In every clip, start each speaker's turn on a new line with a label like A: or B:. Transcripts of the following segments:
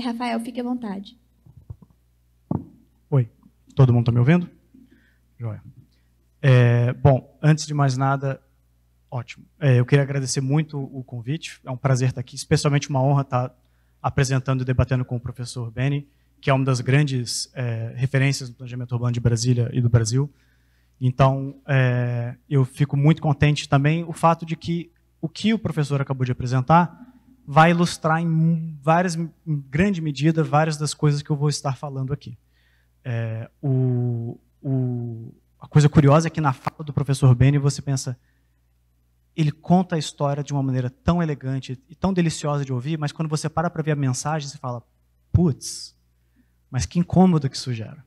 A: Rafael, fique à vontade.
B: Oi, todo mundo está me ouvindo? Joia. Bom, antes de mais nada, ótimo. Eu queria agradecer muito o convite, é um prazer estar aqui, especialmente uma honra estar apresentando e debatendo com o professor Benny, que é uma das grandes referências no planejamento urbano de Brasília e do Brasil. Então, eu fico muito contente também o fato de que o que o professor acabou de apresentar vai ilustrar em grande medida, várias das coisas que eu vou estar falando aqui. A coisa curiosa é que na fala do professor Benny você pensa, ele conta a história de uma maneira tão elegante e tão deliciosa de ouvir, mas quando você para ver a mensagem, você fala, putz, mas que incômodo que isso gera.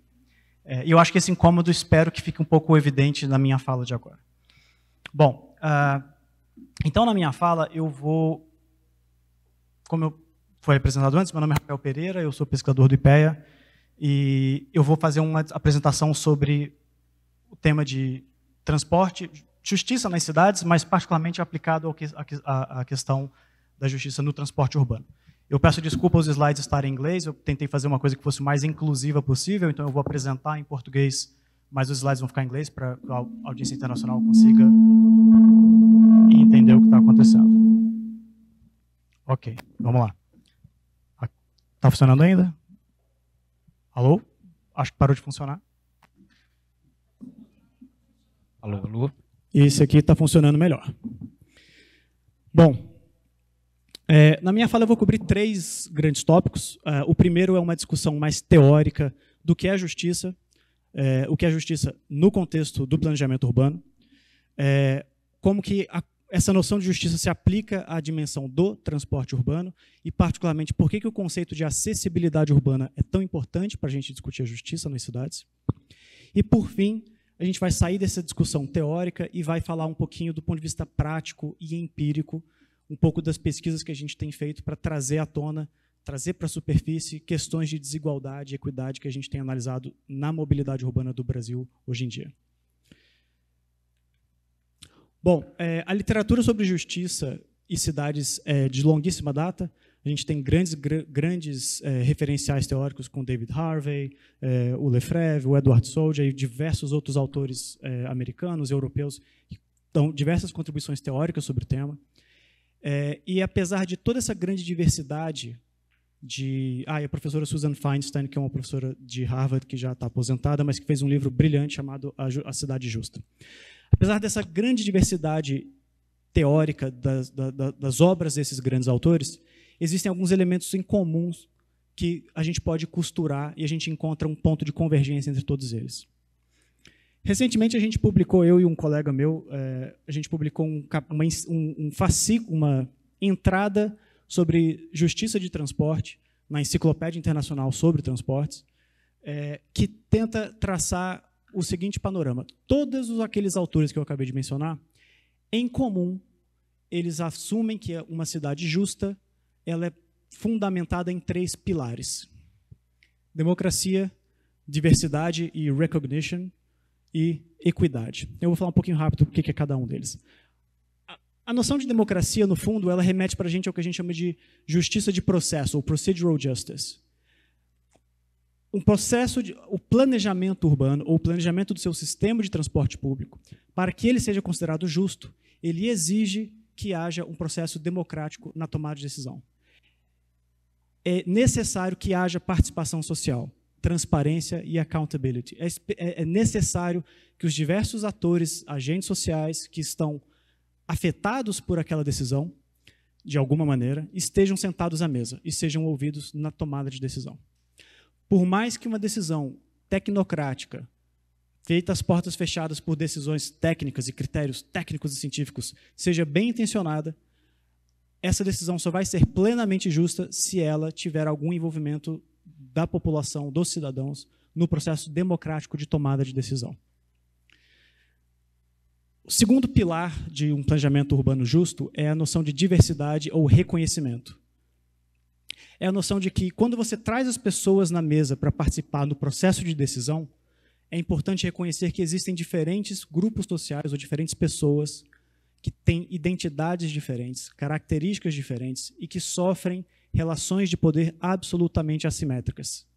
B: E eu acho que esse incômodo espero que fique um pouco evidente na minha fala de agora. Bom, então na minha fala eu vou, como foi apresentado antes, meu nome é Rafael Pereira, eu sou pesquisador do IPEA, e eu vou fazer uma apresentação sobre o tema de transporte, justiça nas cidades, mas particularmente aplicado à questão da justiça no transporte urbano. Eu peço desculpa os slides estarem em inglês, eu tentei fazer uma coisa que fosse o mais inclusiva possível, então eu vou apresentar em português, mas os slides vão ficar em inglês para que a audiência internacional consiga entender o que está acontecendo. Ok, vamos lá. Está funcionando ainda? Alô? Acho que parou de funcionar.
C: Alô, alô?
B: Esse aqui está funcionando melhor. Bom, na minha fala eu vou cobrir 3 grandes tópicos. O primeiro é uma discussão mais teórica do que é a justiça, o que é a justiça no contexto do planejamento urbano, como que essa noção de justiça se aplica à dimensão do transporte urbano e, particularmente, por que o conceito de acessibilidade urbana é tão importante para a gente discutir a justiça nas cidades. E, por fim, a gente vai sair dessa discussão teórica e vai falar um pouquinho do ponto de vista prático e empírico, um pouco das pesquisas que a gente tem feito para trazer à tona, trazer para a superfície questões de desigualdade e equidade que a gente tem analisado na mobilidade urbana do Brasil hoje em dia. Bom, a literatura sobre justiça e cidades é de longuíssima data. A gente tem grandes referenciais teóricos com David Harvey, o Lefebvre, o Edward Soldier e diversos outros autores americanos, europeus, que dão diversas contribuições teóricas sobre o tema. E apesar de toda essa grande diversidade e a professora Susan Feinstein, que é uma professora de Harvard que já está aposentada, mas que fez um livro brilhante chamado A Cidade Justa. Apesar dessa grande diversidade teórica das obras desses grandes autores, existem alguns elementos em comuns que a gente pode costurar e a gente encontra um ponto de convergência entre todos eles. Recentemente, a gente publicou, eu e um colega meu, a gente publicou uma entrada sobre justiça de transporte na Enciclopédia Internacional sobre Transportes, que tenta traçar o seguinte panorama. Todos aqueles autores que eu acabei de mencionar, em comum, eles assumem que uma cidade justa ela é fundamentada em 3 pilares: democracia, diversidade e recognition, e equidade. Eu vou falar um pouquinho rápido o que é cada um deles. A noção de democracia, no fundo, ela remete para a gente ao que a gente chama de justiça de processo, ou procedural justice. O planejamento urbano, ou o planejamento do seu sistema de transporte público, para que ele seja considerado justo, ele exige que haja um processo democrático na tomada de decisão. É necessário que haja participação social, transparência e accountability. É necessário que os diversos atores, agentes sociais que estão afetados por aquela decisão, de alguma maneira, estejam sentados à mesa e sejam ouvidos na tomada de decisão. Por mais que uma decisão tecnocrática, feita às portas fechadas por decisões técnicas e critérios técnicos e científicos, seja bem intencionada, essa decisão só vai ser plenamente justa se ela tiver algum envolvimento da população, dos cidadãos, no processo democrático de tomada de decisão. O segundo pilar de um planejamento urbano justo é a noção de diversidade ou reconhecimento. É a noção de que, quando você traz as pessoas na mesa para participar do processo de decisão, é importante reconhecer que existem diferentes grupos sociais ou diferentes pessoas que têm identidades diferentes, características diferentes e que sofrem relações de poder absolutamente assimétricas.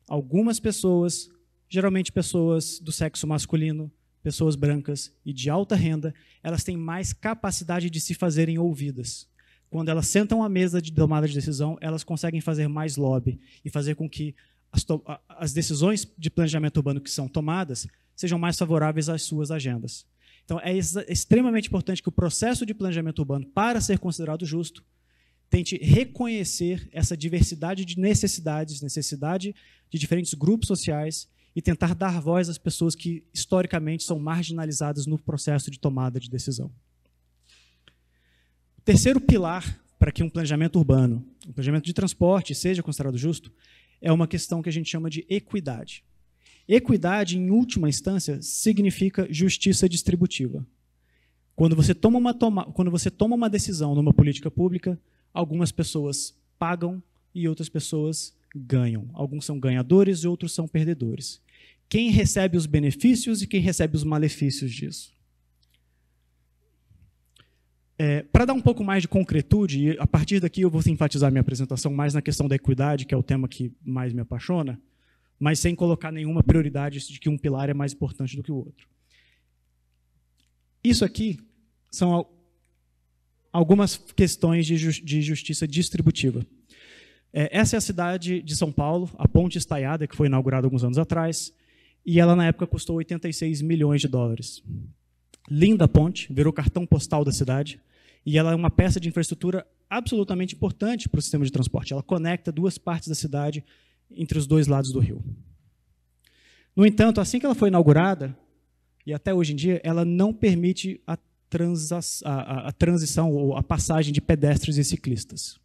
B: Algumas pessoas, geralmente pessoas do sexo masculino, pessoas brancas e de alta renda, elas têm mais capacidade de se fazerem ouvidas. Quando elas sentam à mesa de tomada de decisão, elas conseguem fazer mais lobby e fazer com que as decisões de planejamento urbano que são tomadas sejam mais favoráveis às suas agendas. Então, é extremamente importante que o processo de planejamento urbano, para ser considerado justo, tente reconhecer essa diversidade de necessidades, necessidade de diferentes grupos sociais e tentar dar voz às pessoas que, historicamente, são marginalizadas no processo de tomada de decisão. O terceiro pilar para que um planejamento urbano, um planejamento de transporte, seja considerado justo, é uma questão que a gente chama de equidade. Equidade, em última instância, significa justiça distributiva. Quando você toma uma decisão numa política pública, algumas pessoas pagam e outras pessoas ganham. Alguns são ganhadores e outros são perdedores. Quem recebe os benefícios e quem recebe os malefícios disso? Para dar um pouco mais de concretude, e a partir daqui eu vou enfatizar minha apresentação mais na questão da equidade, que é o tema que mais me apaixona, mas sem colocar nenhuma prioridade de que um pilar é mais importante do que o outro. Isso aqui são algumas questões de justiça distributiva. Essa é a cidade de São Paulo, a Ponte Estaiada, que foi inaugurada alguns anos atrás, e ela, na época, custou 86 milhões de dólares. Linda ponte, virou cartão postal da cidade, e ela é uma peça de infraestrutura absolutamente importante para o sistema de transporte. Ela conecta duas partes da cidade entre os dois lados do rio. No entanto, assim que ela foi inaugurada, e até hoje em dia, ela não permite a transição ou a passagem de pedestres e ciclistas.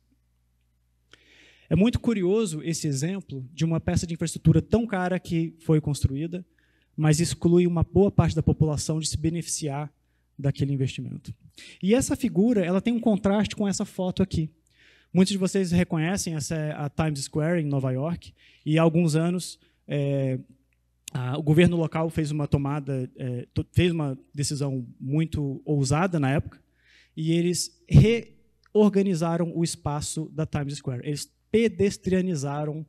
B: É muito curioso esse exemplo de uma peça de infraestrutura tão cara que foi construída, mas exclui uma boa parte da população de se beneficiar daquele investimento. E essa figura, ela tem um contraste com essa foto aqui. Muitos de vocês reconhecem, essa é a Times Square, em Nova York, e há alguns anos o governo local fez uma decisão muito ousada na época, e eles reorganizaram o espaço da Times Square. Eles pedestrianizaram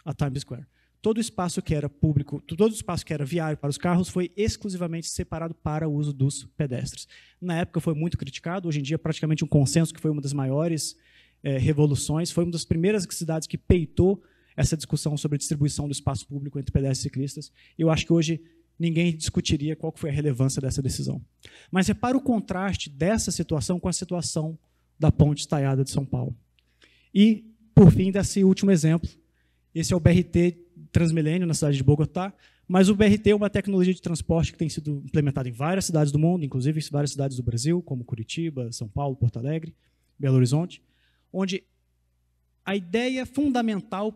B: a Times Square. Todo o espaço que era público, todo o espaço que era viário para os carros foi exclusivamente separado para o uso dos pedestres. Na época foi muito criticado, hoje em dia é praticamente um consenso que foi uma das maiores revoluções, foi uma das primeiras cidades que peitou essa discussão sobre a distribuição do espaço público entre pedestres e ciclistas. Eu acho que hoje ninguém discutiria qual foi a relevância dessa decisão. Mas repara o contraste dessa situação com a situação da Ponte Estaiada de São Paulo. E, por fim, desse último exemplo, esse é o BRT Transmilênio, na cidade de Bogotá, mas o BRT é uma tecnologia de transporte que tem sido implementada em várias cidades do mundo, inclusive em várias cidades do Brasil, como Curitiba, São Paulo, Porto Alegre, Belo Horizonte, onde a ideia fundamental o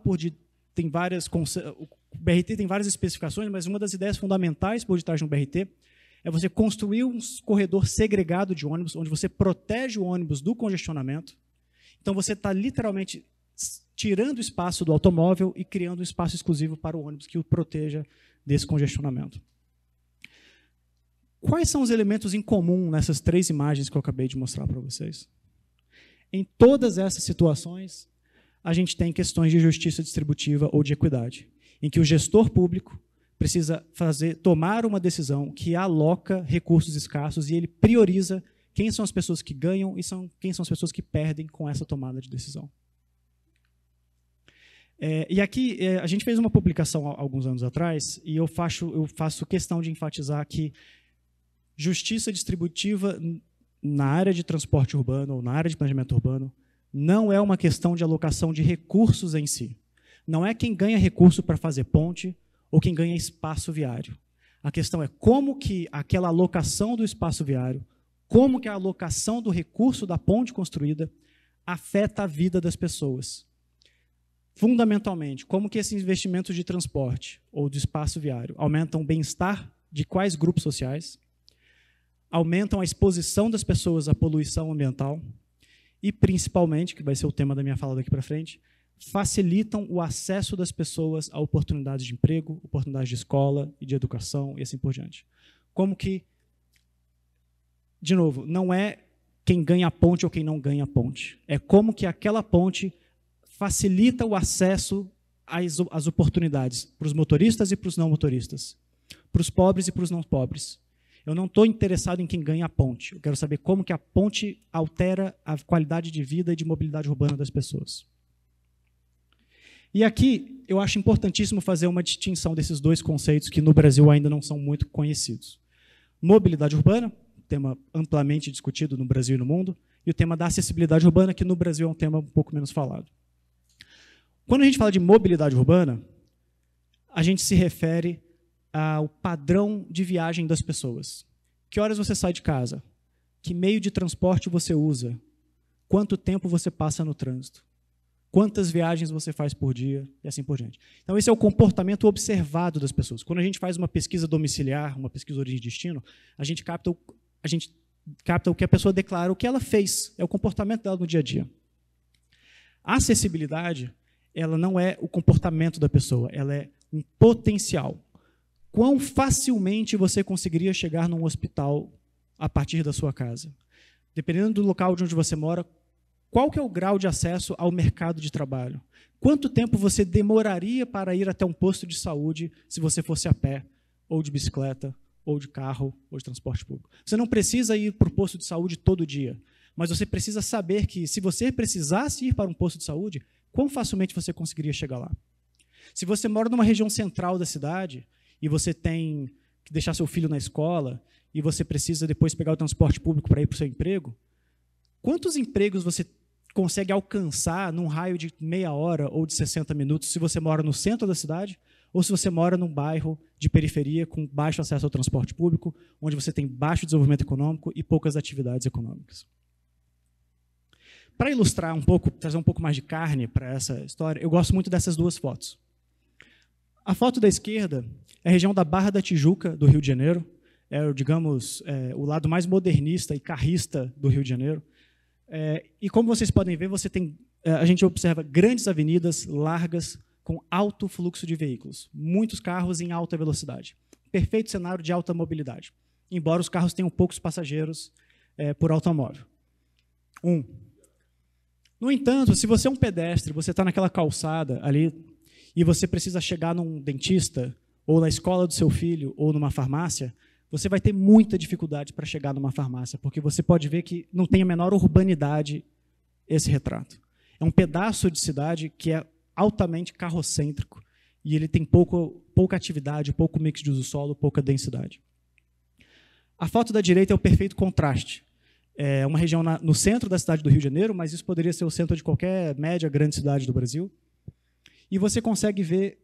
B: BRT tem várias especificações, mas uma das ideias fundamentais por detrás de um BRT é você construir um corredor segregado de ônibus, onde você protege o ônibus do congestionamento. Então, você está literalmente tirando espaço do automóvel e criando um espaço exclusivo para o ônibus que o proteja desse congestionamento. Quais são os elementos em comum nessas três imagens que eu acabei de mostrar para vocês? Em todas essas situações, a gente tem questões de justiça distributiva ou de equidade, em que o gestor público precisa tomar uma decisão que aloca recursos escassos e ele prioriza quem são as pessoas que ganham e quem são as pessoas que perdem com essa tomada de decisão. E aqui, a gente fez uma publicação há alguns anos atrás, e eu faço questão de enfatizar que justiça distributiva na área de transporte urbano ou na área de planejamento urbano não é uma questão de alocação de recursos em si. Não é quem ganha recurso para fazer ponte ou quem ganha espaço viário. A questão é como que aquela alocação do espaço viário, como que a alocação do recurso da ponte construída afeta a vida das pessoas. Fundamentalmente, como que esses investimentos de transporte ou de espaço viário aumentam o bem-estar de quais grupos sociais, aumentam a exposição das pessoas à poluição ambiental e, principalmente, que vai ser o tema da minha fala daqui para frente, facilitam o acesso das pessoas a oportunidades de emprego, oportunidades de escola e de educação e assim por diante. Como que, de novo, não é quem ganha a ponte ou quem não ganha a ponte. É como que aquela ponte
A: facilita o acesso às oportunidades para os motoristas e para os não motoristas, para os pobres e para os não pobres. Eu não estou interessado em quem ganha a ponte. Eu quero saber como que a ponte altera a qualidade de vida e de mobilidade urbana das pessoas. E aqui eu acho importantíssimo fazer uma distinção desses dois conceitos que no Brasil ainda não são muito conhecidos. Mobilidade urbana, tema amplamente discutido no Brasil e no mundo, e o tema da acessibilidade urbana, que no Brasil é um tema um pouco menos falado. Quando a gente fala de mobilidade urbana, a gente se refere ao padrão de viagem das pessoas. Que horas você sai de casa? Que meio de transporte você usa? Quanto tempo você passa no trânsito? Quantas viagens você faz por dia? E assim por diante. Então, esse é o comportamento observado das pessoas. Quando a gente faz uma pesquisa domiciliar, uma pesquisa origem e destino, a gente capta o que a pessoa declara, o que ela fez, é o comportamento dela no dia a dia. A acessibilidade, ela não é o comportamento da pessoa, ela é um potencial. Quão facilmente você conseguiria chegar num hospital a partir da sua casa? Dependendo do local de onde você mora, qual que é o grau de acesso ao mercado de trabalho? Quanto tempo você demoraria para ir até um posto de saúde se você fosse a pé, ou de bicicleta, ou de carro, ou de transporte público? Você não precisa ir para o posto de saúde todo dia, mas você precisa saber que, se você precisasse ir para um posto de saúde, quão facilmente você conseguiria chegar lá? Se você mora numa região central da cidade, e você tem que deixar seu filho na escola, e você precisa depois pegar o transporte público para ir para o seu emprego, quantos empregos você consegue alcançar num raio de meia hora ou de 60 minutos se você mora no centro da cidade ou se você mora num bairro de periferia com baixo acesso ao transporte público, onde você tem baixo desenvolvimento econômico e poucas atividades econômicas? Para ilustrar um pouco, trazer um pouco mais de carne para essa história, eu gosto muito dessas duas fotos. A foto da esquerda é a região da Barra da Tijuca, do Rio de Janeiro, digamos, o lado mais modernista e carrista do Rio de Janeiro. E como vocês podem ver, a gente observa grandes avenidas largas com alto fluxo de veículos, muitos carros em alta velocidade. Perfeito cenário de alta mobilidade, embora os carros tenham poucos passageiros por automóvel. No entanto, se você é um pedestre, você está naquela calçada ali e você precisa chegar num dentista, ou na escola do seu filho, ou numa farmácia, você vai ter muita dificuldade para chegar numa farmácia, porque você pode ver que não tem a menor urbanidade esse retrato. É um pedaço de cidade que é altamente carrocêntrico, e ele tem pouca atividade, pouco mix de uso solo, pouca densidade. A foto da direita é o perfeito contraste. É uma região no centro da cidade do Rio de Janeiro, mas isso poderia ser o centro de qualquer média, grande cidade do Brasil. E você consegue ver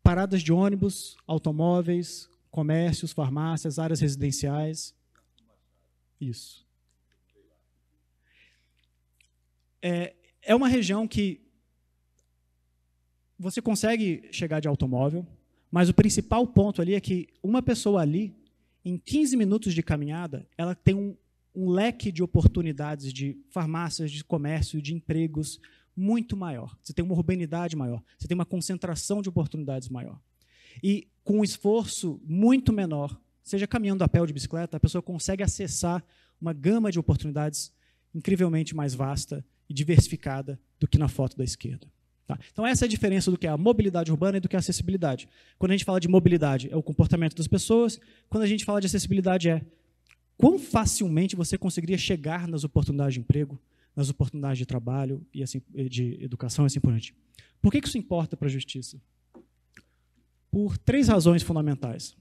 A: paradas de ônibus, automóveis, comércios, farmácias, áreas residenciais. Isso. É uma região que você consegue chegar de automóvel, mas o principal ponto ali é que uma pessoa ali, em 15 minutos de caminhada, ela tem um leque de oportunidades de farmácias, de comércio, de empregos muito maior. Você tem uma urbanidade maior, você tem uma concentração de oportunidades maior. E com um esforço muito menor, seja caminhando a pé ou de bicicleta, a pessoa consegue acessar uma gama de oportunidades incrivelmente mais vasta e diversificada do que na foto da esquerda. Tá? Então, essa é a diferença do que é a mobilidade urbana e do que é a acessibilidade. Quando a gente fala de mobilidade, é o comportamento das pessoas. Quando a gente fala de acessibilidade, é quão facilmente você conseguiria chegar nas oportunidades de emprego, nas oportunidades de trabalho, e assim, de educação e assim por diante. Por que isso importa para a justiça? Por 3 razões fundamentais.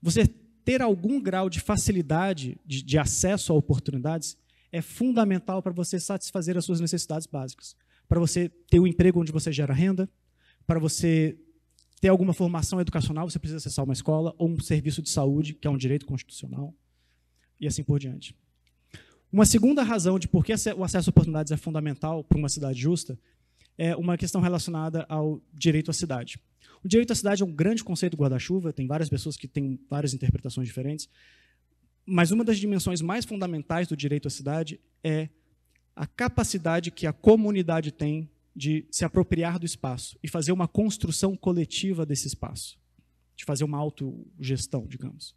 A: Você ter algum grau de facilidade de acesso a oportunidades é fundamental para você satisfazer as suas necessidades básicas. Para você ter um emprego onde você gera renda, para você ter alguma formação educacional, você precisa acessar uma escola ou um serviço de saúde, que é um direito constitucional, e assim por diante. Uma segunda razão de por que o acesso a oportunidades é fundamental para uma cidade justa é uma questão relacionada ao direito à cidade. O direito à cidade é um grande conceito guarda-chuva, tem várias pessoas que têm várias interpretações diferentes, mas uma das dimensões mais fundamentais do direito à cidade é a capacidade que a comunidade tem de se apropriar do espaço e fazer uma construção coletiva desse espaço, de fazer uma autogestão, digamos.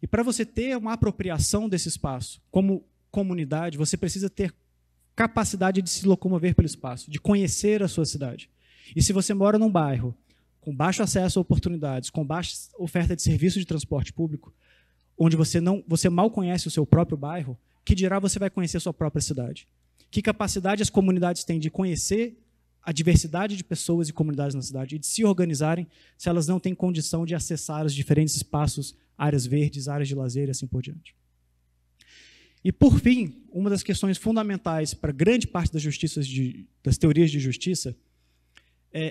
A: E para você ter uma apropriação desse espaço como comunidade, você precisa ter capacidade de se locomover pelo espaço, de conhecer a sua cidade. E se você mora num bairro com baixo acesso a oportunidades, com baixa oferta de serviço de transporte público, onde você mal conhece o seu próprio bairro, que dirá você vai conhecer a sua própria cidade? Que capacidade as comunidades têm de conhecer a diversidade de pessoas e comunidades na cidade e de se organizarem se elas não têm condição de acessar os diferentes espaços, áreas verdes, áreas de lazer e assim por diante. E, por fim, uma das questões fundamentais para grande parte das teorias de justiça,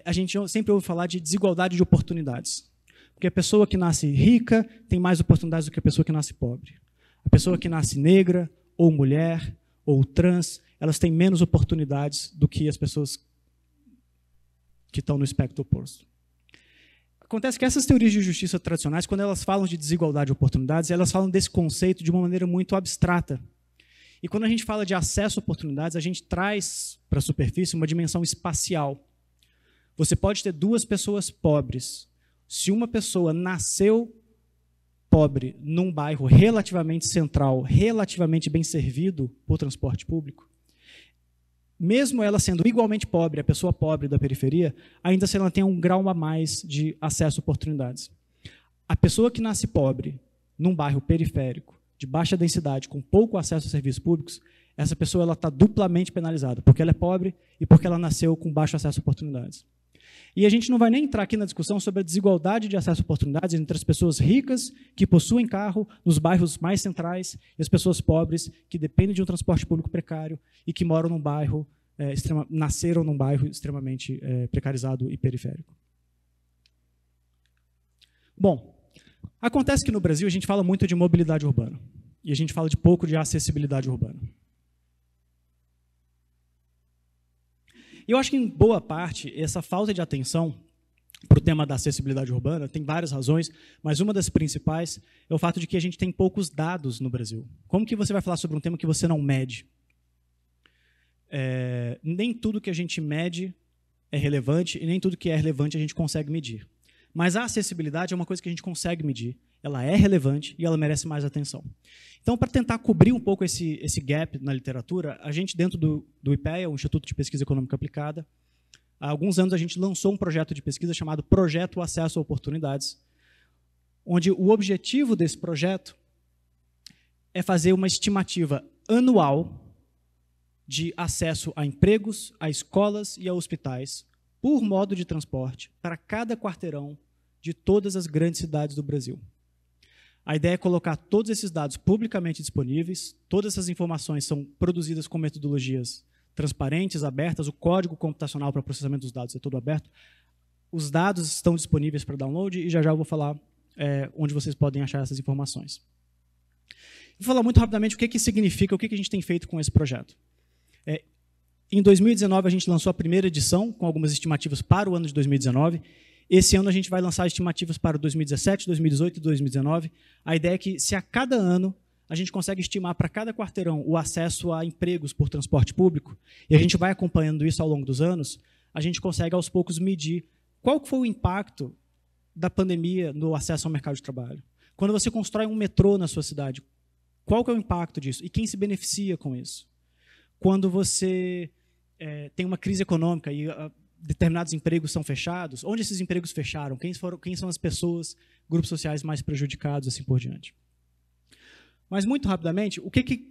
A: a gente sempre ouve falar de desigualdade de oportunidades. Porque a pessoa que nasce rica tem mais oportunidades do que a pessoa que nasce pobre. A pessoa que nasce negra, ou mulher, ou trans, elas têm menos oportunidades do que as pessoas que estão no espectro oposto. Acontece que essas teorias de justiça tradicionais, quando elas falam de desigualdade de oportunidades, elas falam desse conceito de uma maneira muito abstrata. E quando a gente fala de acesso a oportunidades, a gente traz para a superfície uma dimensão espacial. Você pode ter duas pessoas pobres. Se uma pessoa nasceu pobre num bairro relativamente central, relativamente bem servido por transporte público, mesmo ela sendo igualmente pobre, a pessoa pobre da periferia, ainda assim ela tem um grau a mais de acesso a oportunidades. A pessoa que nasce pobre num bairro periférico, de baixa densidade, com pouco acesso a serviços públicos, essa pessoa está duplamente penalizada, porque ela é pobre e porque ela nasceu com baixo acesso a oportunidades. E a gente não vai nem entrar aqui na discussão sobre a desigualdade de acesso a oportunidades entre as pessoas ricas que possuem carro nos bairros mais centrais e as pessoas pobres que dependem de um transporte público precário e que moram num bairro, nasceram num bairro extremamente precarizado e periférico. Bom, acontece que no Brasil a gente fala muito de mobilidade urbana e a gente fala de pouco de acessibilidade urbana. Eu acho que, em boa parte, essa falta de atenção para o tema da acessibilidade urbana tem várias razões, mas uma das principais é o fato de que a gente tem poucos dados no Brasil. Como que você vai falar sobre um tema que você não mede? Nem tudo que a gente mede é relevante e nem tudo que é relevante a gente consegue medir. Mas a acessibilidade é uma coisa que a gente consegue medir, ela é relevante e ela merece mais atenção. Então, para tentar cobrir um pouco esse gap na literatura, a gente, dentro do IPEA, o Instituto de Pesquisa Econômica Aplicada, há alguns anos a gente lançou um projeto de pesquisa chamado Projeto Acesso a Oportunidades, onde o objetivo desse projeto é fazer uma estimativa anual de acesso a empregos, a escolas e a hospitais, por modo de transporte, para cada quarteirão de todas as grandes cidades do Brasil. A ideia é colocar todos esses dados publicamente disponíveis, todas essas informações são produzidas com metodologias transparentes, abertas, o código computacional para processamento dos dados é todo aberto, os dados estão disponíveis para download e já eu vou falar onde vocês podem achar essas informações. Vou falar muito rapidamente o que significa, o que a gente tem feito com esse projeto. Em 2019, a gente lançou a primeira edição, com algumas estimativas para o ano de 2019. Esse ano, a gente vai lançar estimativas para 2017, 2018 e 2019. A ideia é que, se a cada ano a gente consegue estimar para cada quarteirão o acesso a empregos por transporte público, e a gente vai acompanhando isso ao longo dos anos, a gente consegue, aos poucos, medir qual foi o impacto da pandemia no acesso ao mercado de trabalho. Quando você constrói um metrô na sua cidade, qual que é o impacto disso? E quem se beneficia com isso? Quando você tem uma crise econômica e determinados empregos são fechados, onde esses empregos fecharam? Quem são as pessoas, grupos sociais mais prejudicados, assim por diante? Mas, muito rapidamente, o que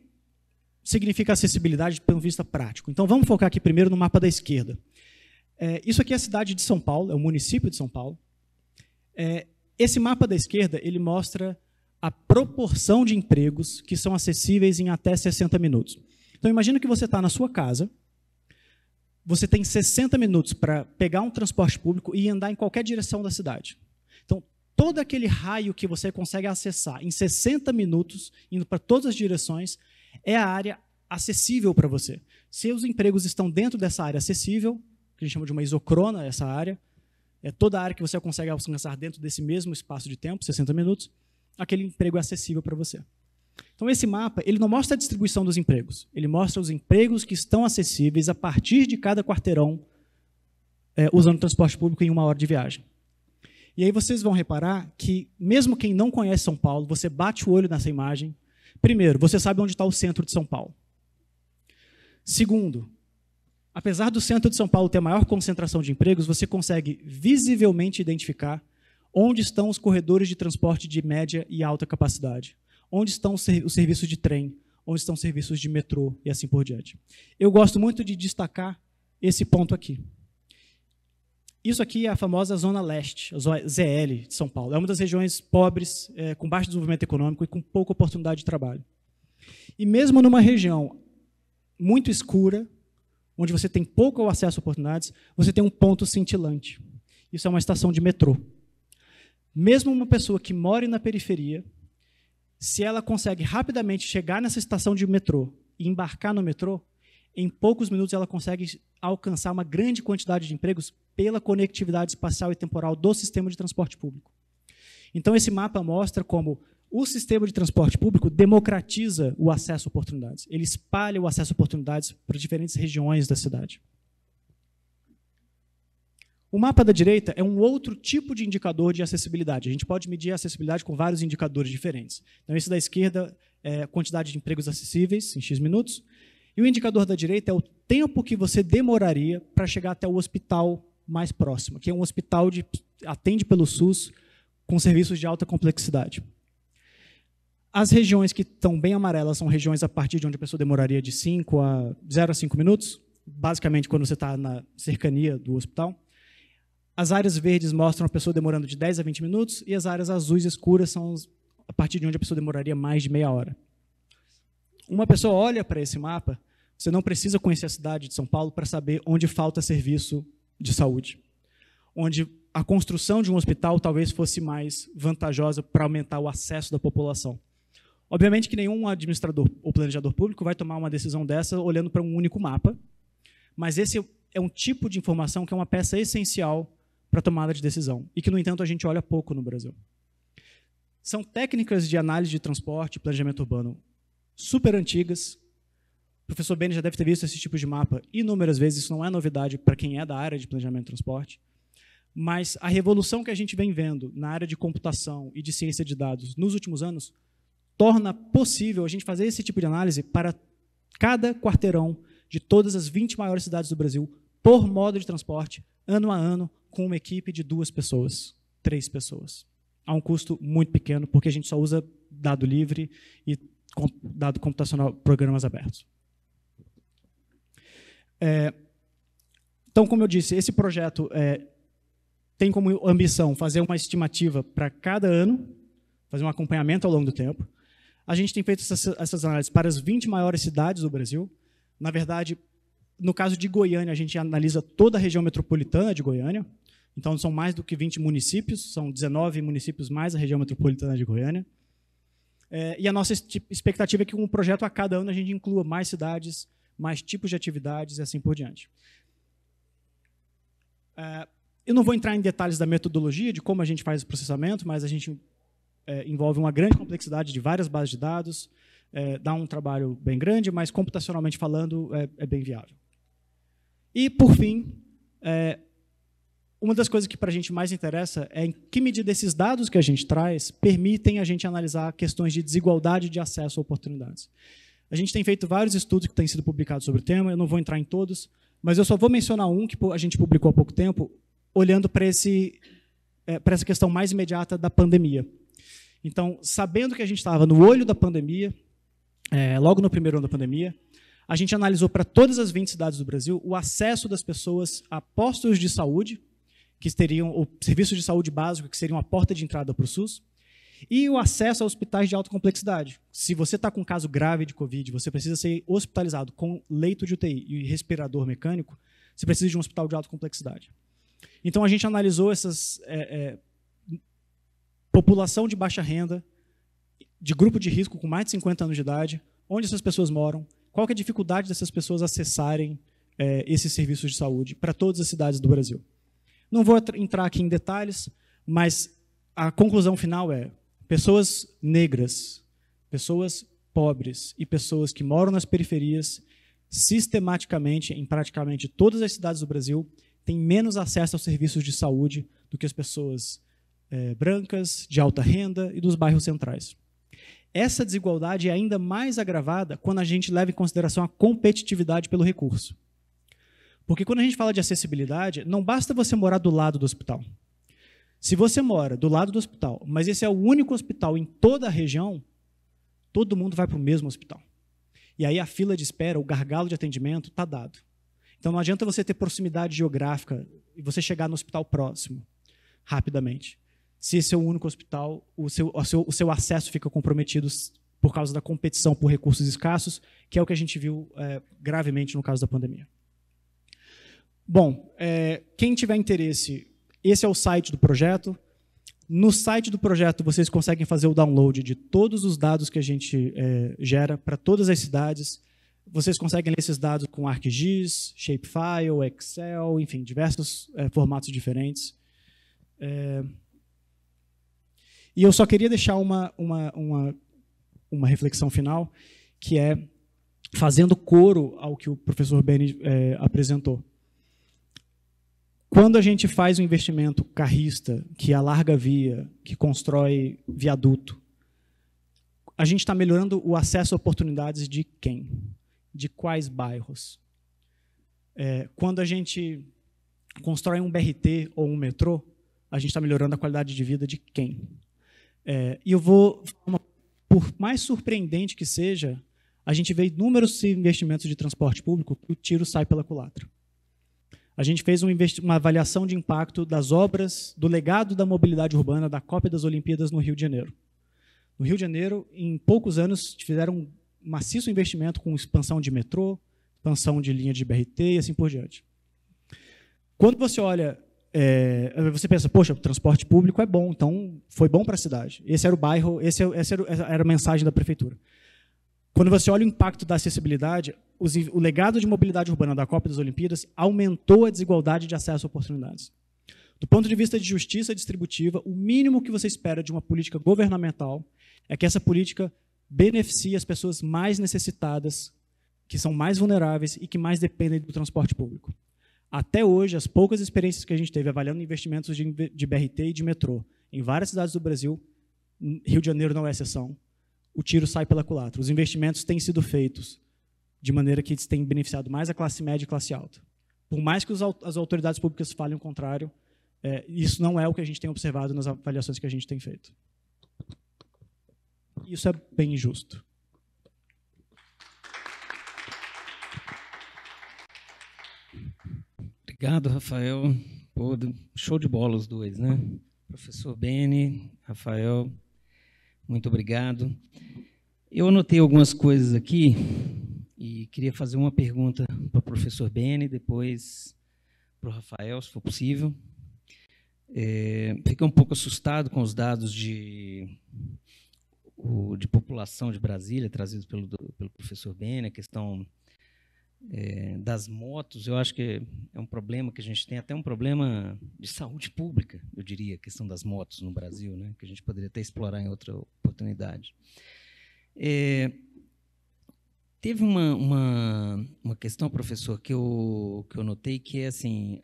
A: significa acessibilidade do ponto de vista prático? Então, vamos focar aqui primeiro no mapa da esquerda. Isso aqui é a cidade de São Paulo, é o município de São Paulo. Esse mapa da esquerda, ele mostra a proporção de empregos que são acessíveis em até 60 minutos. Então, imagina que você está na sua casa, você tem 60 minutos para pegar um transporte público e andar em qualquer direção da cidade. Então, todo aquele raio que você consegue acessar em 60 minutos, indo para todas as direções, é a área acessível para você. Se os empregos estão dentro dessa área acessível, que a gente chama de uma isocrona, essa área, é toda a área que você consegue alcançar dentro desse mesmo espaço de tempo, 60 minutos, aquele emprego é acessível para você. Então, esse mapa, ele não mostra a distribuição dos empregos, ele mostra os empregos que estão acessíveis a partir de cada quarteirão, usando transporte público em 1 hora de viagem. E aí vocês vão reparar que, mesmo quem não conhece São Paulo, você bate o olho nessa imagem, primeiro, você sabe onde está o centro de São Paulo. Segundo, apesar do centro de São Paulo ter a maior concentração de empregos, você consegue visivelmente identificar onde estão os corredores de transporte de média e alta capacidade, onde estão os serviços de trem, onde estão os serviços de metrô e assim por diante. Eu gosto muito de destacar esse ponto aqui. Isso aqui é a famosa Zona Leste, a ZL de São Paulo. É uma das regiões pobres, com baixo desenvolvimento econômico e com pouca oportunidade de trabalho. E mesmo numa região muito escura, onde você tem pouco acesso a oportunidades, você tem um ponto cintilante. Isso é uma estação de metrô. Mesmo uma pessoa que mora na periferia, se ela consegue rapidamente chegar nessa estação de metrô e embarcar no metrô, em poucos minutos ela consegue alcançar uma grande quantidade de empregos pela conectividade espacial e temporal do sistema de transporte público. Então, esse mapa mostra como o sistema de transporte público democratiza o acesso a oportunidades. Ele espalha o acesso a oportunidades para diferentes regiões da cidade. O mapa da direita é um outro tipo de indicador de acessibilidade. A gente pode medir a acessibilidade com vários indicadores diferentes. Então, esse da esquerda é a quantidade de empregos acessíveis em X minutos. E o indicador da direita é o tempo que você demoraria para chegar até o hospital mais próximo, que é um hospital que atende pelo SUS com serviços de alta complexidade. As regiões que estão bem amarelas são regiões a partir de onde a pessoa demoraria de 0 a 5 minutos, basicamente quando você está na cercania do hospital. As áreas verdes mostram a pessoa demorando de 10 a 20 minutos, e as áreas azuis escuras são a partir de onde a pessoa demoraria mais de meia hora. Uma pessoa olha para esse mapa, você não precisa conhecer a cidade de São Paulo para saber onde falta serviço de saúde, onde a construção de um hospital talvez fosse mais vantajosa para aumentar o acesso da população. Obviamente que nenhum administrador ou planejador público vai tomar uma decisão dessa olhando para um único mapa, mas esse é um tipo de informação que é uma peça essencial para a tomada de decisão, e que, no entanto, a gente olha pouco no Brasil. São técnicas de análise de transporte e planejamento urbano super antigas. O professor Beni já deve ter visto esse tipo de mapa inúmeras vezes, isso não é novidade para quem é da área de planejamento de transporte, mas a revolução que a gente vem vendo na área de computação e de ciência de dados nos últimos anos torna possível a gente fazer esse tipo de análise para cada quarteirão de todas as 20 maiores cidades do Brasil, por modo de transporte, ano a ano, com uma equipe de 2 pessoas, 3 pessoas. A um custo muito pequeno, porque a gente só usa dado livre e dado computacional, programas abertos. Então, como eu disse, esse projeto tem como ambição fazer uma estimativa para cada ano, fazer um acompanhamento ao longo do tempo. A gente tem feito essas análises para as 20 maiores cidades do Brasil. Na verdade, no caso de Goiânia, a gente analisa toda a região metropolitana de Goiânia. Então, são mais do que 20 municípios, são 19 municípios mais a região metropolitana de Goiânia. E a nossa expectativa é que com um projeto a cada ano a gente inclua mais cidades, mais tipos de atividades e assim por diante. Eu não vou entrar em detalhes da metodologia, de como a gente faz o processamento, mas a gente envolve uma grande complexidade de várias bases de dados, dá um trabalho bem grande, mas computacionalmente falando é bem viável. E, por fim, uma das coisas que para a gente mais interessa é em que medida esses dados que a gente traz permitem a gente analisar questões de desigualdade de acesso a oportunidades. A gente tem feito vários estudos que têm sido publicados sobre o tema, eu não vou entrar em todos, mas eu só vou mencionar um que a gente publicou há pouco tempo, olhando para essa questão mais imediata da pandemia. Então, sabendo que a gente estava no olho da pandemia, logo no primeiro ano da pandemia, a gente analisou para todas as 20 cidades do Brasil o acesso das pessoas a postos de saúde, que teriam o serviço de saúde básico, que seriam a porta de entrada para o SUS, e o acesso a hospitais de alta complexidade. Se você está com um caso grave de Covid, você precisa ser hospitalizado com leito de UTI e respirador mecânico, você precisa de um hospital de alta complexidade. Então, a gente analisou essas população de baixa renda, de grupo de risco com mais de 50 anos de idade, onde essas pessoas moram, qual que é a dificuldade dessas pessoas acessarem esses serviços de saúde para todas as cidades do Brasil. Não vou entrar aqui em detalhes, mas a conclusão final é: pessoas negras, pessoas pobres e pessoas que moram nas periferias, sistematicamente, em praticamente todas as cidades do Brasil, têm menos acesso aos serviços de saúde do que as pessoas brancas, de alta renda e dos bairros centrais. essa desigualdade é ainda mais agravada quando a gente leva em consideração a competitividade pelo recurso. Porque quando a gente fala de acessibilidade, não basta você morar do lado do hospital. Se você mora do lado do hospital, mas esse é o único hospital em toda a região, todo mundo vai para o mesmo hospital. E aí a fila de espera, o gargalo de atendimento está dado. Então não adianta você ter proximidade geográfica e você chegar no hospital próximo rapidamente. Se esse é o único hospital, o seu acesso fica comprometido por causa da competição por recursos escassos, que é o que a gente viu gravemente no caso da pandemia. Bom, quem tiver interesse, esse é o site do projeto. No site do projeto, vocês conseguem fazer o download de todos os dados que a gente gera para todas as cidades. Vocês conseguem ler esses dados com ArcGIS, Shapefile, Excel, enfim, diversos formatos diferentes. E eu só queria deixar uma reflexão final, que é fazendo coro ao que o professor Beni apresentou. Quando a gente faz um investimento carrista, que alarga a via, que constrói viaduto, a gente está melhorando o acesso a oportunidades de quem? De quais bairros? Quando a gente constrói um BRT ou um metrô, a gente está melhorando a qualidade de vida de quem? E eu vou, por mais surpreendente que seja, a gente vê inúmeros investimentos de transporte público que o tiro sai pela culatra. A gente fez uma avaliação de impacto das obras, do legado da mobilidade urbana, da cópia das Olimpíadas no Rio de Janeiro. No Rio de Janeiro, em poucos anos, fizeram um maciço investimento com expansão de metrô, expansão de linha de BRT e assim por diante. Quando você olha, você pensa, poxa, o transporte público é bom, então foi bom para a cidade. Esse era o bairro, essa era a mensagem da prefeitura. Quando você olha o impacto da acessibilidade, o legado de mobilidade urbana da Copa das Olimpíadas aumentou a desigualdade de acesso a oportunidades. Do ponto de vista de justiça distributiva, o mínimo que você espera de uma política governamental é que essa política beneficie as pessoas mais necessitadas, que são mais vulneráveis e que mais dependem do transporte público. Até hoje, as poucas experiências que a gente teve avaliando investimentos de BRT e de metrô em várias cidades do Brasil, Rio de Janeiro não é exceção, o tiro sai pela culatra. Os investimentos têm sido feitos de maneira que eles têm beneficiado mais a classe média e classe alta. Por mais que as autoridades públicas falem o contrário, isso não é o que a gente tem observado nas avaliações que a gente tem feito. Isso é bem injusto.
C: Obrigado, Rafael. Pô, show de bola os dois, né? Professor Beni, Rafael, muito obrigado. Eu anotei algumas coisas aqui e queria fazer uma pergunta para o professor Beni, depois para o Rafael, se for possível. Fiquei um pouco assustado com os dados de população de Brasília, trazidos pelo professor Beni, a questão das motos. Eu acho que é um problema que a gente tem, até um problema de saúde pública, eu diria, a questão das motos no Brasil, né, que a gente poderia até explorar em outra oportunidade. Teve uma questão, professor, que eu notei, que é assim,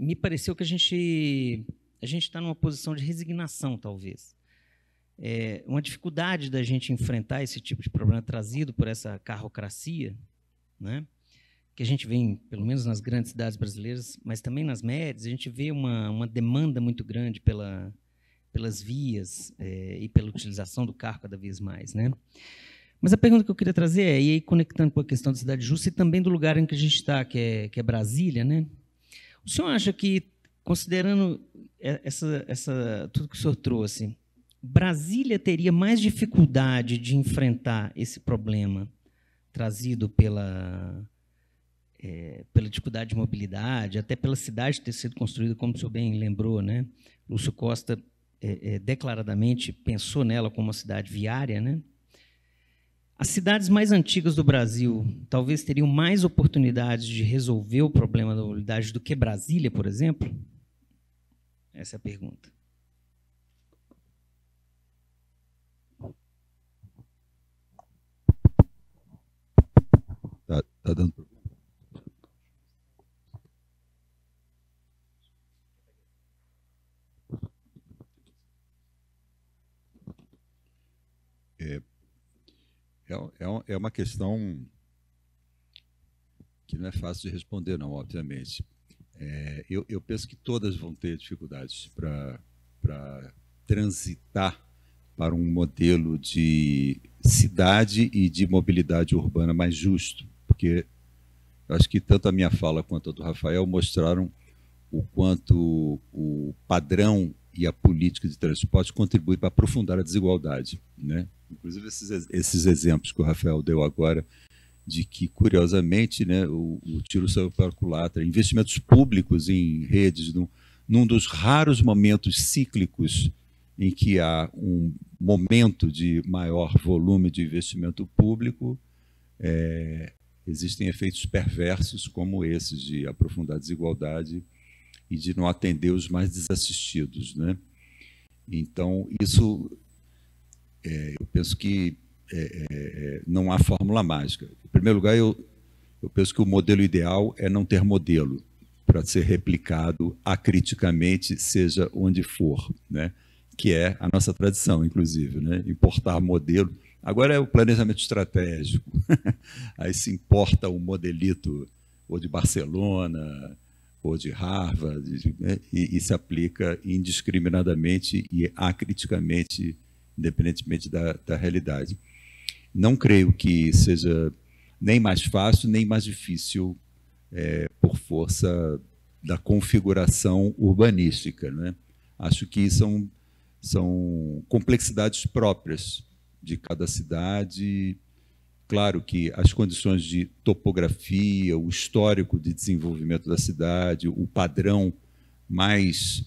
C: me pareceu que a gente está numa posição de resignação, talvez. Uma dificuldade da gente enfrentar esse tipo de problema trazido por essa carrocracia, né, que a gente vê, pelo menos nas grandes cidades brasileiras, mas também nas médias, a gente vê uma demanda muito grande pelas vias e pela utilização do carro cada vez mais, né? Mas a pergunta que eu queria trazer e aí conectando com a questão da cidade justa e também do lugar em que a gente está, que é Brasília, né? O senhor acha que, considerando tudo que o senhor trouxe, Brasília teria mais dificuldade de enfrentar esse problema trazido pela dificuldade de mobilidade, até pela cidade ter sido construída, como o senhor bem lembrou, né? Lúcio Costa declaradamente pensou nela como uma cidade viária, né? As cidades mais antigas do Brasil talvez teriam mais oportunidades de resolver o problema da mobilidade do que Brasília, por exemplo? Essa é a pergunta.
D: Tá dando problema. É uma questão que não é fácil de responder, não, obviamente. Eu penso que todas vão ter dificuldades para transitar para um modelo de cidade e de mobilidade urbana mais justo, porque eu acho que tanto a minha fala quanto a do Rafael mostraram o quanto o padrão e a política de transporte contribui para aprofundar a desigualdade, né? Inclusive esses exemplos que o Rafael deu agora, de que, curiosamente, né, o tiro saiu pela culatra, investimentos públicos em redes, num dos raros momentos cíclicos em que há um momento de maior volume de investimento público, existem efeitos perversos como esses de aprofundar a desigualdade e de não atender os mais desassistidos, né? Então, isso, eu penso que não há fórmula mágica. Em primeiro lugar, eu penso que o modelo ideal é não ter modelo para ser replicado acriticamente, seja onde for, né? Que é a nossa tradição, inclusive, né? Importar modelo. Agora é o planejamento estratégico. Aí se importa um modelito ou de Barcelona, ou de Harvard, né? E se aplica indiscriminadamente e acriticamente, independentemente da realidade. Não creio que seja nem mais fácil, nem mais difícil por força da configuração urbanística, né? Acho que são complexidades próprias de cada cidade. Claro que as condições de topografia, o histórico de desenvolvimento da cidade, o padrão mais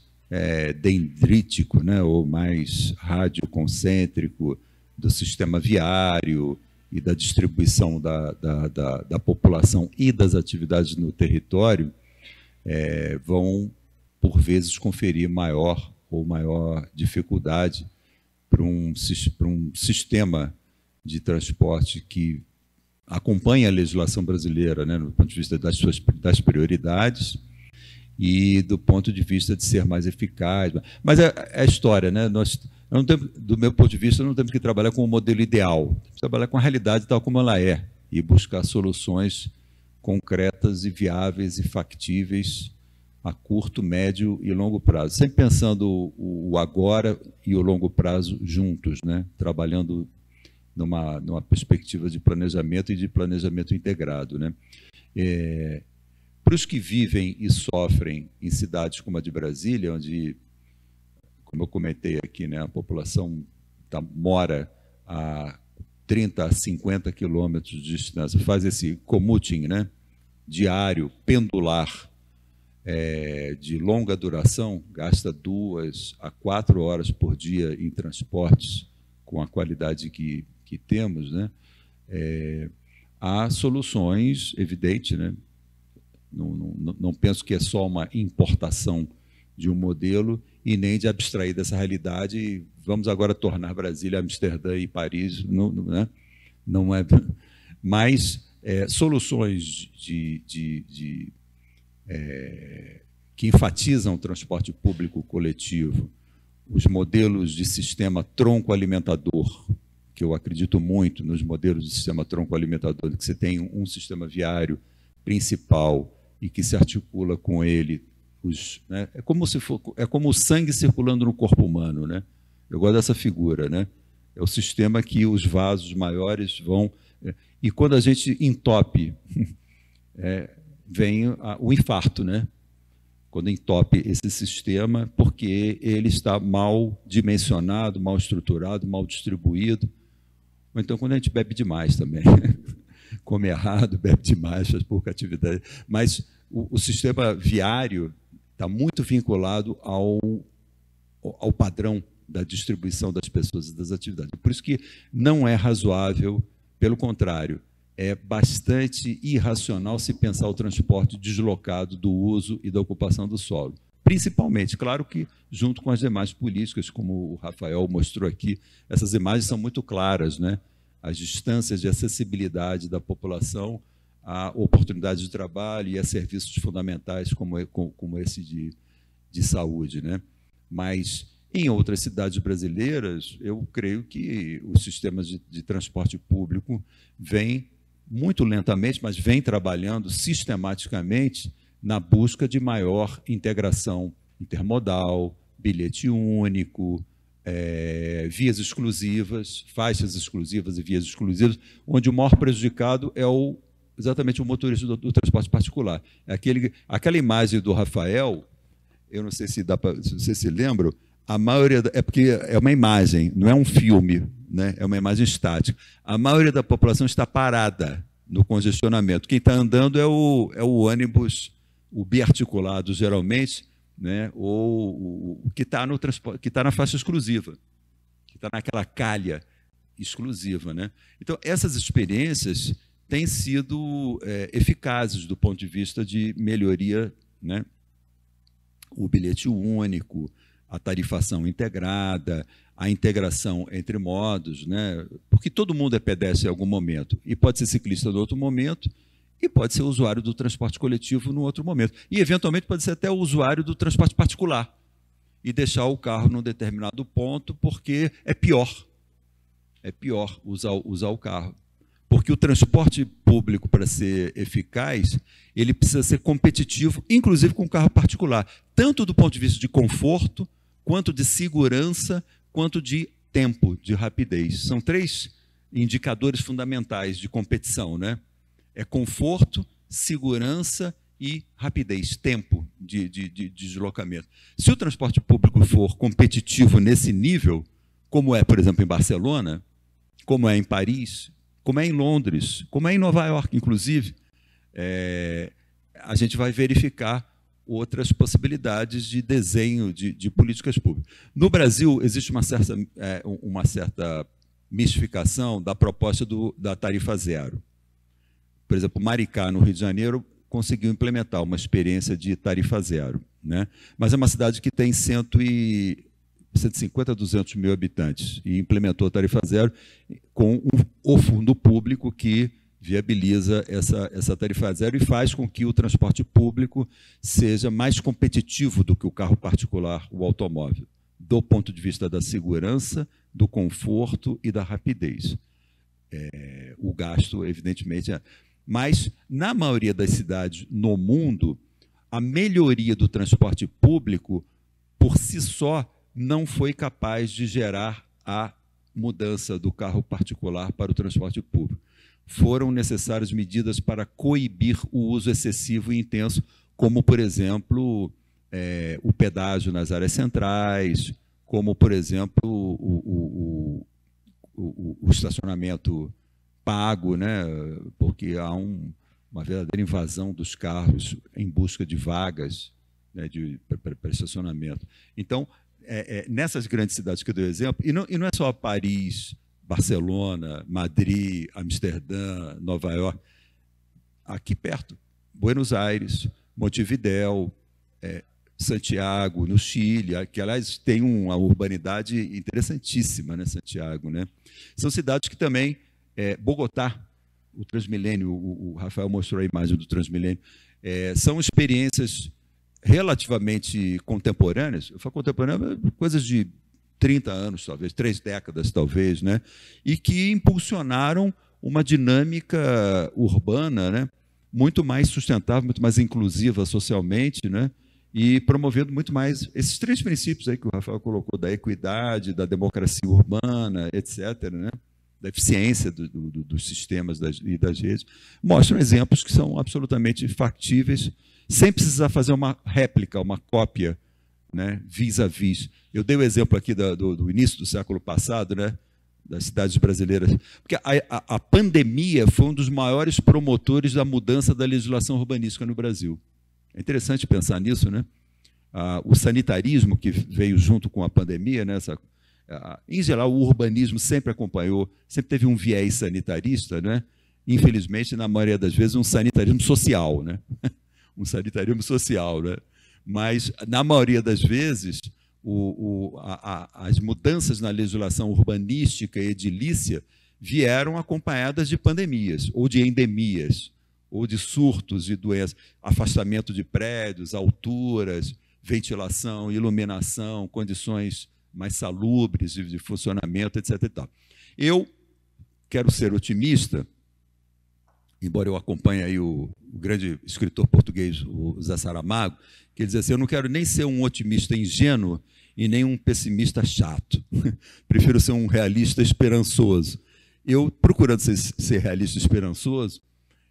D: dendrítico, né, ou mais radioconcêntrico do sistema viário e da distribuição da população e das atividades no território, vão, por vezes, conferir maior dificuldade para um sistema de transporte que acompanha a legislação brasileira, né, no ponto de vista das prioridades e do ponto de vista de ser mais eficaz. Mas é a história, né? Do meu ponto de vista, não temos que trabalhar com o modelo ideal, temos que trabalhar com a realidade tal como ela é e buscar soluções concretas e viáveis e factíveis a curto, médio e longo prazo, sempre pensando o agora e o longo prazo juntos, né? Trabalhando numa perspectiva de planejamento e de planejamento integrado, né? Para os que vivem e sofrem em cidades como a de Brasília, onde, como eu comentei aqui, né, a população mora a 30 a 50 quilômetros de distância, faz esse commuting, né, diário, pendular, de longa duração, gasta 2 a 4 horas por dia em transportes com a qualidade que temos, né? Há soluções evidentes, né? Não penso que é só uma importação de um modelo e nem de abstrair dessa realidade e vamos agora tornar Brasília, Amsterdã e Paris, né? Não é, mas soluções que enfatizam o transporte público coletivo, os modelos de sistema tronco-alimentador, que eu acredito muito nos modelos de sistema tronco-alimentador, que você tem um sistema viário principal e que se articula com ele, né? É como o sangue circulando no corpo humano, né? Eu gosto dessa figura, né? É o sistema que os vasos maiores vão... E quando a gente entope, vem o infarto, né? Quando entope esse sistema, porque ele está mal dimensionado, mal estruturado, mal distribuído. Ou então quando a gente bebe demais também. Come errado, bebe demais, faz pouca atividade. Mas o sistema viário está muito vinculado ao padrão da distribuição das pessoas e das atividades. Por isso que não é razoável, pelo contrário, é bastante irracional se pensar o transporte deslocado do uso e da ocupação do solo. Principalmente, claro que junto com as demais políticas, como o Rafael mostrou aqui, essas imagens são muito claras, né? As distâncias de acessibilidade da população a oportunidades de trabalho e a serviços fundamentais como esse de saúde, né? Mas Em outras cidades brasileiras, eu creio que os sistemas de transporte público vêm muito lentamente, mas vêm trabalhando sistematicamente na busca de maior integração intermodal, bilhete único, vias exclusivas, faixas exclusivas e vias exclusivas, onde o maior prejudicado é exatamente o motorista do transporte particular. Aquela imagem do Rafael, eu não sei se vocês se lembram, a maioria é porque é uma imagem, não é um filme, né? É uma imagem estática. A maioria da população está parada no congestionamento. Quem está andando é o ônibus, o biarticulado, geralmente, né? Ou o que está no transporte, que está na faixa exclusiva, que está naquela calha exclusiva, né? Então, essas experiências têm sido eficazes do ponto de vista de melhoria, né? O bilhete único, a tarifação integrada, a integração entre modos, né? Porque todo mundo é pedestre em algum momento, e pode ser ciclista em outro momento, e pode ser usuário do transporte coletivo no outro momento. E, eventualmente, pode ser até o usuário do transporte particular, e deixar o carro num determinado ponto, porque é pior usar o carro. Porque o transporte público, para ser eficaz, ele precisa ser competitivo, inclusive com o carro particular, tanto do ponto de vista de conforto, quanto de segurança, quanto de tempo, de rapidez. São 3 indicadores fundamentais de competição, né? É conforto, segurança e rapidez, tempo de deslocamento. Se o transporte público for competitivo nesse nível, como é, por exemplo, em Barcelona, como é em Paris, como é em Londres, como é em Nova York, inclusive, a gente vai verificar outras possibilidades de desenho de políticas públicas. No Brasil, existe uma certa mistificação da proposta da tarifa zero. Por exemplo, Maricá, no Rio de Janeiro, conseguiu implementar uma experiência de tarifa zero, né? Mas é uma cidade que tem 150 a 200 mil habitantes e implementou a tarifa zero com o fundo público que viabiliza essa tarifa zero e faz com que o transporte público seja mais competitivo do que o carro particular, o automóvel, do ponto de vista da segurança, do conforto e da rapidez. O gasto, evidentemente, mas, na maioria das cidades no mundo, a melhoria do transporte público, por si só, não foi capaz de gerar a mudança do carro particular para o transporte público. Foram necessárias medidas para coibir o uso excessivo e intenso, como, por exemplo, o pedágio nas áreas centrais, como, por exemplo, o estacionamento pago, né? Porque há uma verdadeira invasão dos carros em busca de vagas, né, para estacionamento. Então, nessas grandes cidades que eu dei exemplo, e não é só Paris, Barcelona, Madrid, Amsterdã, Nova York, aqui perto, Buenos Aires, Montevidéu, Santiago, no Chile, que, aliás, tem uma urbanidade interessantíssima, né, Santiago, né? São cidades que também, Bogotá, o Transmilênio, o Rafael mostrou a imagem do Transmilênio, são experiências relativamente contemporâneas, eu falo contemporânea, coisas de 30 anos, talvez, 3 décadas, talvez, né? E que impulsionaram uma dinâmica urbana, né, muito mais sustentável, muito mais inclusiva socialmente, né, e promovendo muito mais esses 3 princípios aí que o Rafael colocou, da equidade, da democracia urbana, etc., né, da eficiência dos sistemas e das redes, mostram exemplos que são absolutamente factíveis, sem precisar fazer uma réplica, uma cópia, né, vis-à-vis. Eu dei o exemplo aqui do início do século passado, né, das cidades brasileiras, porque a pandemia foi um dos maiores promotores da mudança da legislação urbanística no Brasil. É interessante pensar nisso, né? O sanitarismo que veio junto com a pandemia, né, em geral, o urbanismo sempre acompanhou, sempre teve um viés sanitarista, né? Infelizmente, na maioria das vezes, um sanitarismo social, né? Um sanitarismo social, né? Mas, na maioria das vezes, as mudanças na legislação urbanística e edilícia vieram acompanhadas de pandemias, ou de endemias, ou de surtos de doenças, afastamento de prédios, alturas, ventilação, iluminação, condições mais salubres de funcionamento, etc. E tal. Eu quero ser otimista, embora eu acompanhe aí o grande escritor português, o Zé Saramago, que ele diz assim: eu não quero nem ser um otimista ingênuo e nem um pessimista chato. Prefiro ser um realista esperançoso. Eu, procurando ser realista esperançoso,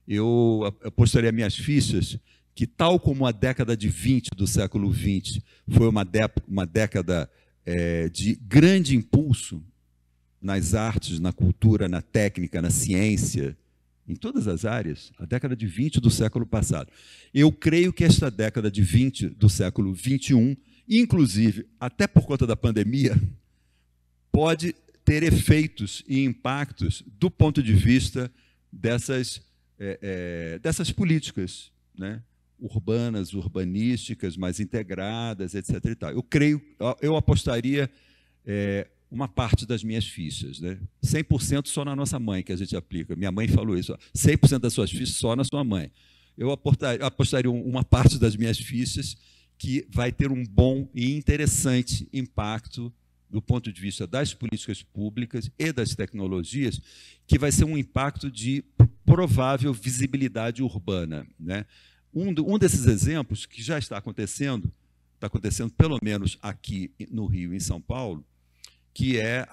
D: eu apostaria minhas fichas que, tal como a década de 20 do século XX foi uma década de grande impulso nas artes, na cultura, na técnica, na ciência, em todas as áreas, a década de 20 do século passado. Eu creio que esta década de 20 do século XXI, inclusive, até por conta da pandemia, pode ter efeitos e impactos do ponto de vista dessas políticas, né, urbanas, urbanísticas, mais integradas, etc. E tal. Eu apostaria uma parte das minhas fichas, né? 100% só na nossa mãe que a gente aplica. Minha mãe falou isso, 100% das suas fichas só na sua mãe. Eu apostaria uma parte das minhas fichas que vai ter um bom e interessante impacto do ponto de vista das políticas públicas e das tecnologias, que vai ser um impacto de provável visibilidade urbana, né? Um desses exemplos que já está acontecendo pelo menos aqui no Rio e em São Paulo, que é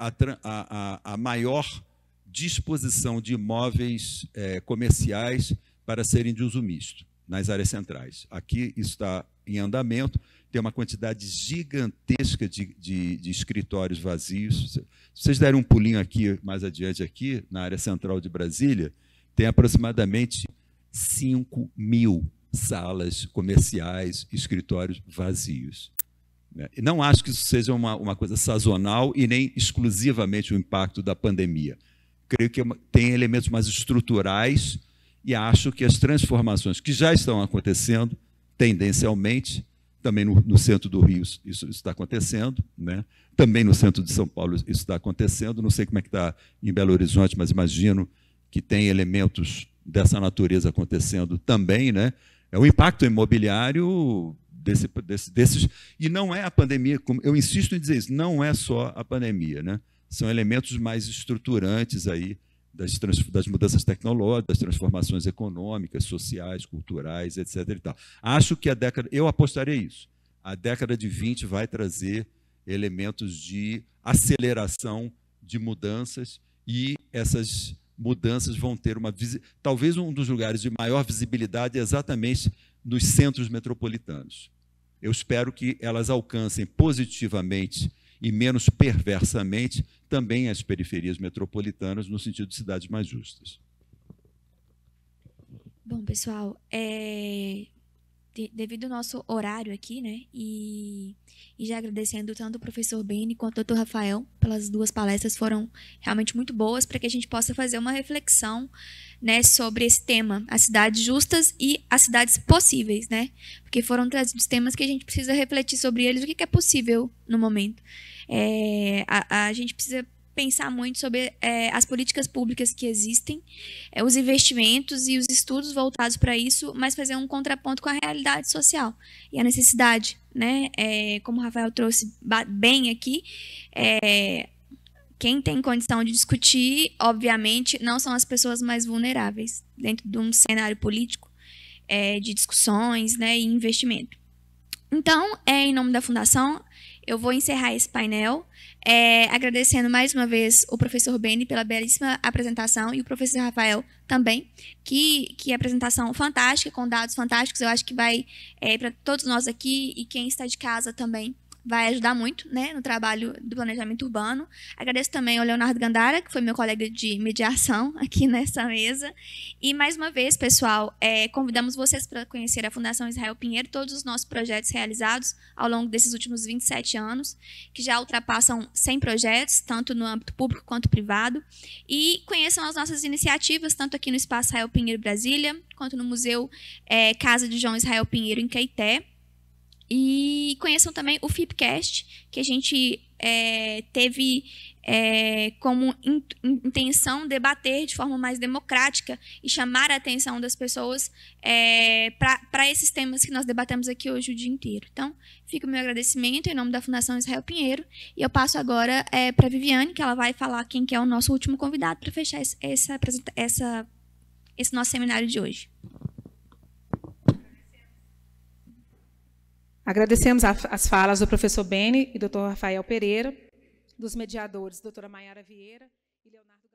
D: a maior disposição de imóveis comerciais para serem de uso misto, nas áreas centrais. Aqui está em andamento, tem uma quantidade gigantesca de escritórios vazios. Se vocês derem um pulinho aqui, mais adiante, aqui, na área central de Brasília, tem aproximadamente 5.000 salas comerciais, escritórios vazios. Não acho que isso seja uma coisa sazonal e nem exclusivamente o impacto da pandemia. Creio que tem elementos mais estruturais e acho que as transformações que já estão acontecendo, tendencialmente, também no centro do Rio isso está acontecendo, né? Também no centro de São Paulo isso está acontecendo. Não sei como é que está em Belo Horizonte, mas imagino que tem elementos dessa natureza acontecendo também, né? É o impacto imobiliário desses, e não é a pandemia, como eu insisto em dizer isso, não é só a pandemia, né? São elementos mais estruturantes aí das mudanças tecnológicas, das transformações econômicas, sociais, culturais, etc. E tal. Acho que eu apostaria isso. A década de 20 vai trazer elementos de aceleração de mudanças, e essas mudanças vão ter talvez um dos lugares de maior visibilidade é exatamente nos centros metropolitanos. Eu espero que elas alcancem positivamente e menos perversamente também as periferias metropolitanas, no sentido de cidades mais justas.
E: Bom, pessoal, devido ao nosso horário aqui, né, e já agradecendo tanto o professor Beni quanto o Dr. Rafael pelas duas palestras, foram realmente muito boas para que a gente possa fazer uma reflexão, né, sobre esse tema, as cidades justas e as cidades possíveis, né, porque foram trazidos temas que a gente precisa refletir sobre eles, o que é possível no momento. A gente precisa pensar muito sobre as políticas públicas que existem, os investimentos e os estudos voltados para isso, mas fazer um contraponto com a realidade social e a necessidade, né? Como o Rafael trouxe bem aqui, quem tem condição de discutir, obviamente, não são as pessoas mais vulneráveis dentro de um cenário político de discussões, né, e investimento. Então, em nome da Fundação, eu vou encerrar esse painel, agradecendo mais uma vez o professor Beni pela belíssima apresentação e o professor Rafael também, que apresentação fantástica, com dados fantásticos. Eu acho que vai, para todos nós aqui e quem está de casa também, vai ajudar muito, né, no trabalho do planejamento urbano. Agradeço também ao Leonardo Gandara, que foi meu colega de mediação aqui nessa mesa. E, mais uma vez, pessoal, convidamos vocês para conhecer a Fundação Israel Pinheiro, todos os nossos projetos realizados ao longo desses últimos 27 anos, que já ultrapassam 100 projetos, tanto no âmbito público quanto privado. E conheçam as nossas iniciativas, tanto aqui no Espaço Israel Pinheiro Brasília, quanto no Museu Casa de João Israel Pinheiro, em Caeté. E conheçam também o FIPcast, que a gente teve como intenção debater de forma mais democrática e chamar a atenção das pessoas para esses temas que nós debatemos aqui hoje o dia inteiro. Então, fica o meu agradecimento em nome da Fundação Israel Pinheiro, e eu passo agora para a Viviane, que ela vai falar quem que é o nosso último convidado para fechar esse nosso seminário de hoje.
F: Agradecemos as falas do professor Beni e do Dr. Rafael Pereira, dos mediadores, doutora Maiara Vieira e Leonardo